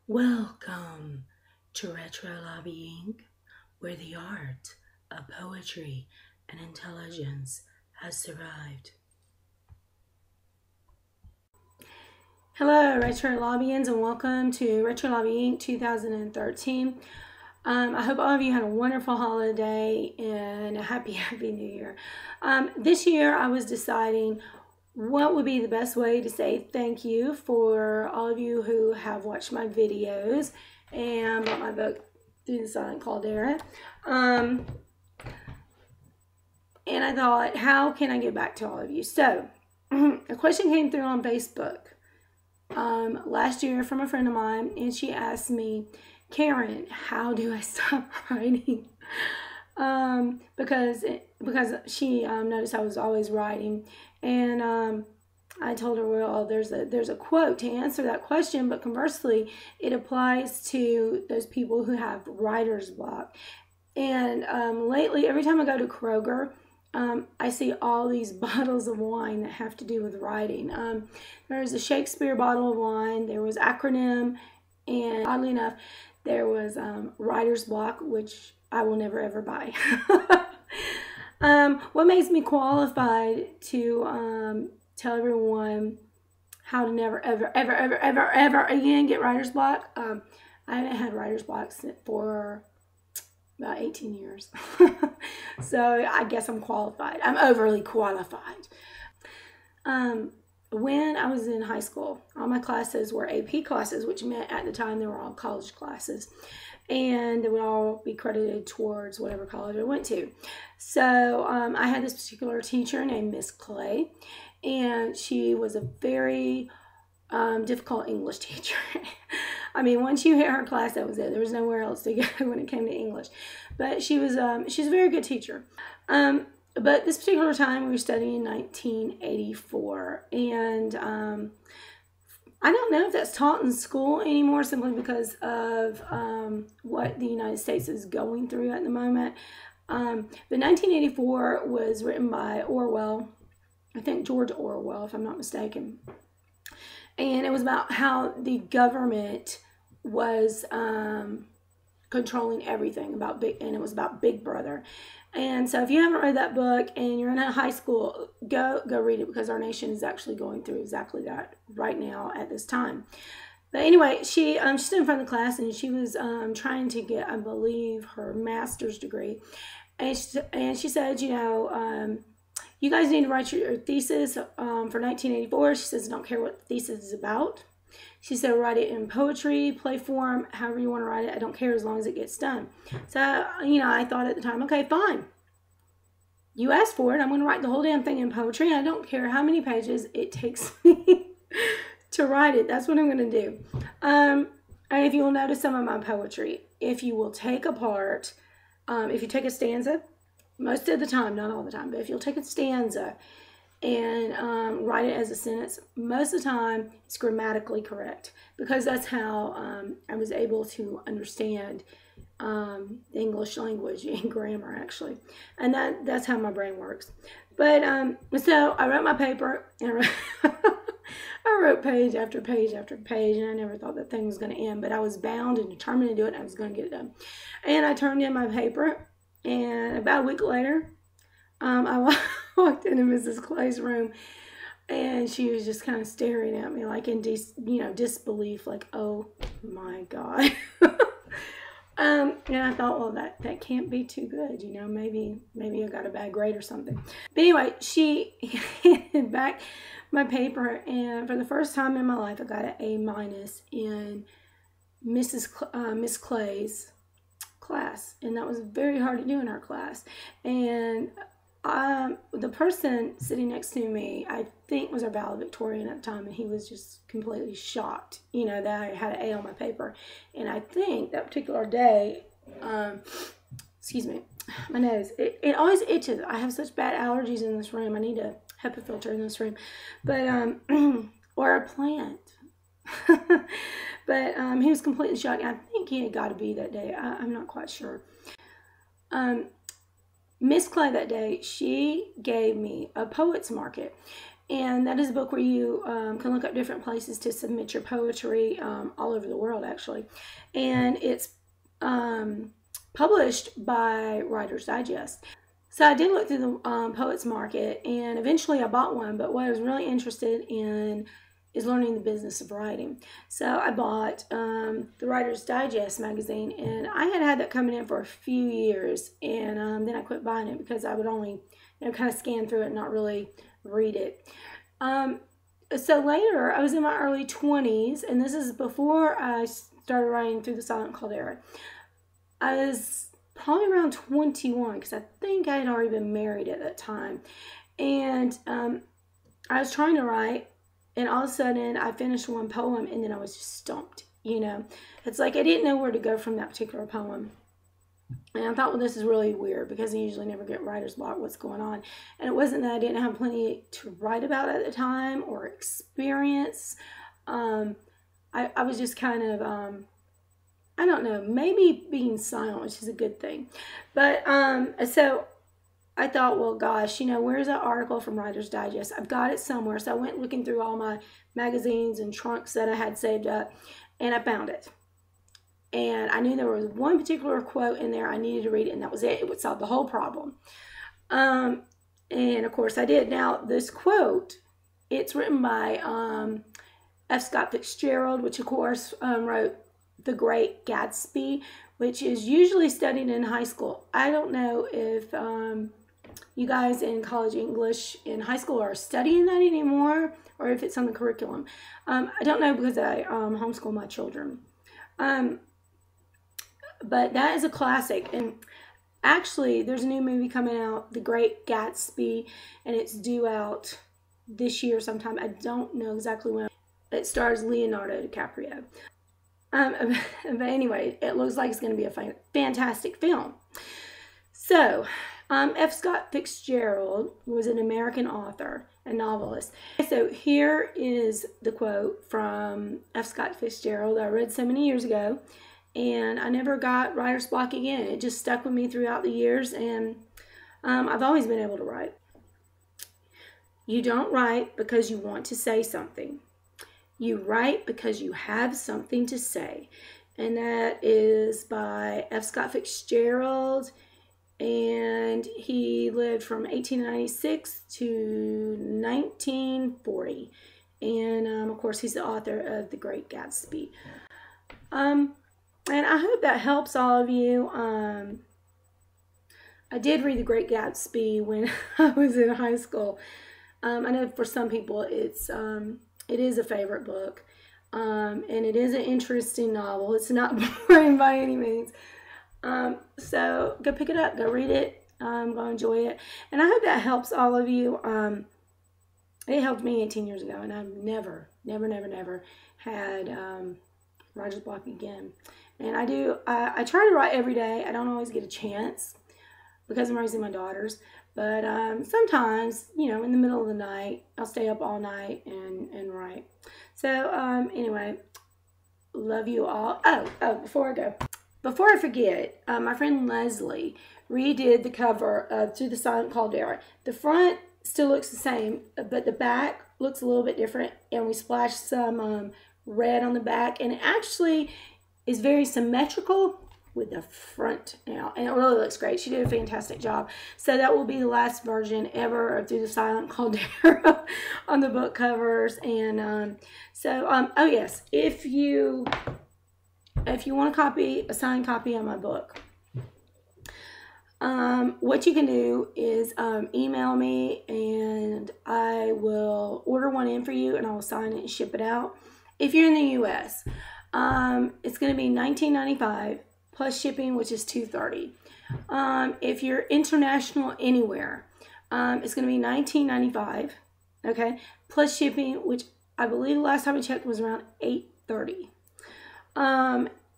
Welcome to Retro Lobbying, where the art of poetry and intelligence has survived. Hello, Retro Lobbyings, and welcome to Retro Lobbying 2013. I hope all of you had a wonderful holiday and a happy New Year. This year, I was deciding what would be the best way to say thank you for all of you who have watched my videos and bought my book through the silent caldera. And I thought, how can I get back to all of you? So a question came through on Facebook last year from a friend of mine, and she asked me, Karen, how do I stop writing? Because she noticed I was always writing, and I told her, well, there's a quote to answer that question, but conversely, it applies to those people who have writer's block. And lately, every time I go to Kroger, I see all these bottles of wine that have to do with writing. There's a Shakespeare bottle of wine, there was acronym, and oddly enough, there was writer's block, which I will never ever buy. What makes me qualified to tell everyone how to never ever again get writer's block? I haven't had writer's block for about 18 years. So I guess I'm qualified. I'm overly qualified. When I was in high school, all my classes were AP classes, which meant at the time they were all college classes, and they would all be credited towards whatever college I went to. So I had this particular teacher named Miss Clay, and she was a very difficult English teacher. I mean, once you hit her class, that was it. There was nowhere else to go when it came to English. But she's a very good teacher. But this particular time, we were studying in 1984, and I don't know if that's taught in school anymore, simply because of what the United States is going through at the moment. But 1984 was written by Orwell, I think George Orwell, if I'm not mistaken. And it was about how the government was controlling everything and it was about Big Brother. And so if you haven't read that book and you're in high school, go read it, because our nation is actually going through exactly that right now at this time. But anyway, she stood in front of the class, and she was trying to get, I believe, her master's degree. And she said, you guys need to write your thesis for 1984. She says, I don't care what the thesis is about. She said, write it in poetry, play form, however you want to write it. I don't care, as long as it gets done. So, I thought at the time, okay, fine. You asked for it. I'm going to write the whole damn thing in poetry. I don't care how many pages it takes me to write it. That's what I'm going to do. And if you will notice some of my poetry, if you will take apart, if you take a stanza, most of the time, not all the time, but if you'll take a stanza and write it as a sentence, most of the time it's grammatically correct, because that's how I was able to understand the English language and grammar, actually. And that's how my brain works. But so I wrote my paper, and I wrote page after page after page, and I never thought that thing was going to end, but I was bound and determined to do it, and I was going to get it done. And I turned in my paper, and about a week later, I walked into Mrs. Clay's room, and she was just kind of staring at me like in disbelief, like, oh my God. And I thought, well, that can't be too good, maybe I got a bad grade or something. But anyway, she handed back my paper, and for the first time in my life, I got an A- in Miss Clay's class, and that was very hard to do in her class. And the person sitting next to me, I think, was our valedictorian at the time, and he was just completely shocked, that I had an A on my paper. And I think that particular day, excuse me, my nose, it always itches. I have such bad allergies in this room. I need a HEPA filter in this room, but or a plant. But he was completely shocked. I think he had got to be that day. I'm not quite sure. Miss Clay that day, she gave me a poet's market, And that is a book where you can look up different places to submit your poetry all over the world, actually. And it's published by Writer's Digest. So I did look through the Poets Market, and eventually I bought one. But what I was really interested in is learning the business of writing. So I bought the Writer's Digest magazine, and I had had that coming in for a few years, and then I quit buying it because I would only, kind of scan through it and not really read it. So later, I was in my early 20s, and this is before I started writing through the Silent Cold Era. I was probably around 21, because I think I had already been married at that time. And I was trying to write, and all of a sudden I finished one poem, and then I was just stumped, It's like I didn't know where to go from that particular poem. And I thought, well, this is really weird, because I usually never get writer's block. What's going on? And it wasn't that I didn't have plenty to write about at the time or experience. I was just kind of... I don't know, maybe being silent, which is a good thing. But so I thought, well, gosh, where's that article from Writer's Digest? I've got it somewhere. So I went looking through all my magazines and trunks that I had saved up, and I found it. And I knew there was one particular quote in there I needed to read it, and that was it. It would solve the whole problem. And of course I did. Now, this quote, it's written by F. Scott Fitzgerald, which of course wrote The Great Gatsby, which is usually studied in high school. I don't know if you guys in college English in high school are studying that anymore, or if it's on the curriculum. I don't know, because I homeschool my children. But that is a classic. And actually, there's a new movie coming out, The Great Gatsby, and it's due out this year sometime. I don't know exactly when. It stars Leonardo DiCaprio. But anyway, it looks like it's going to be a fantastic film. So, F. Scott Fitzgerald was an American author and novelist. So here is the quote from F. Scott Fitzgerald I read so many years ago, and I never got writer's block again. It just stuck with me throughout the years, and I've always been able to write. You don't write because you want to say something. You write because you have something to say. And that is by F. Scott Fitzgerald. And he lived from 1896 to 1940. And, of course, he's the author of The Great Gatsby. And I hope that helps all of you. I did read The Great Gatsby when I was in high school. I know for some people it is a favorite book, and it is an interesting novel. It's not boring by any means. So go pick it up, go read it, go enjoy it. And I hope that helps all of you. It helped me 18 years ago, and I've never had writer's block again. And I try to write every day. I don't always get a chance because I'm raising my daughters. But sometimes, in the middle of the night, I'll stay up all night and write. So, anyway, love you all. Oh, before I go, before I forget, my friend Leslie redid the cover of Through the Silent Cold Era. The front still looks the same, but the back looks a little bit different, and we splashed some red on the back, and it actually is very symmetrical with the front now, and it really looks great. She did a fantastic job. So that will be the last version ever of Through the Silent Cold Era on the book covers. And oh yes, if you want a signed copy of my book, what you can do is email me, and I will order one in for you, and I will sign it and ship it out. If you're in the U.S., it's going to be $19.95. Plus shipping, which is $2.30. If you're international anywhere, it's going to be $19.95. Okay, plus shipping, which I believe the last time I checked was around $8.30.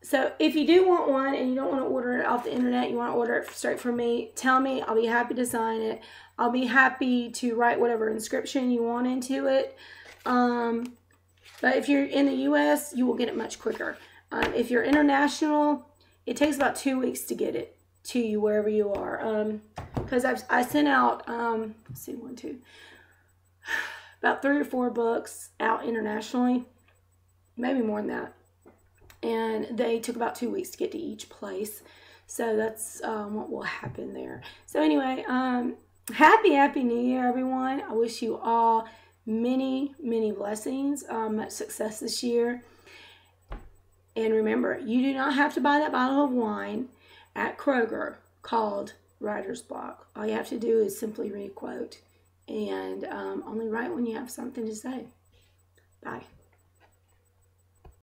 So if you do want one and you don't want to order it off the internet, you want to order it straight from me, tell me. I'll be happy to sign it. I'll be happy to write whatever inscription you want into it. But if you're in the U.S., you will get it much quicker. If you're international, it takes about 2 weeks to get it to you wherever you are. Because I sent out, let's see, about 3 or 4 books out internationally, maybe more than that. And they took about 2 weeks to get to each place. So that's what will happen there. So anyway, happy New Year, everyone. I wish you all many blessings, much success this year. And remember, you do not have to buy that bottle of wine at Kroger called writer's block. All you have to do is simply read a quote, and only write when you have something to say. Bye.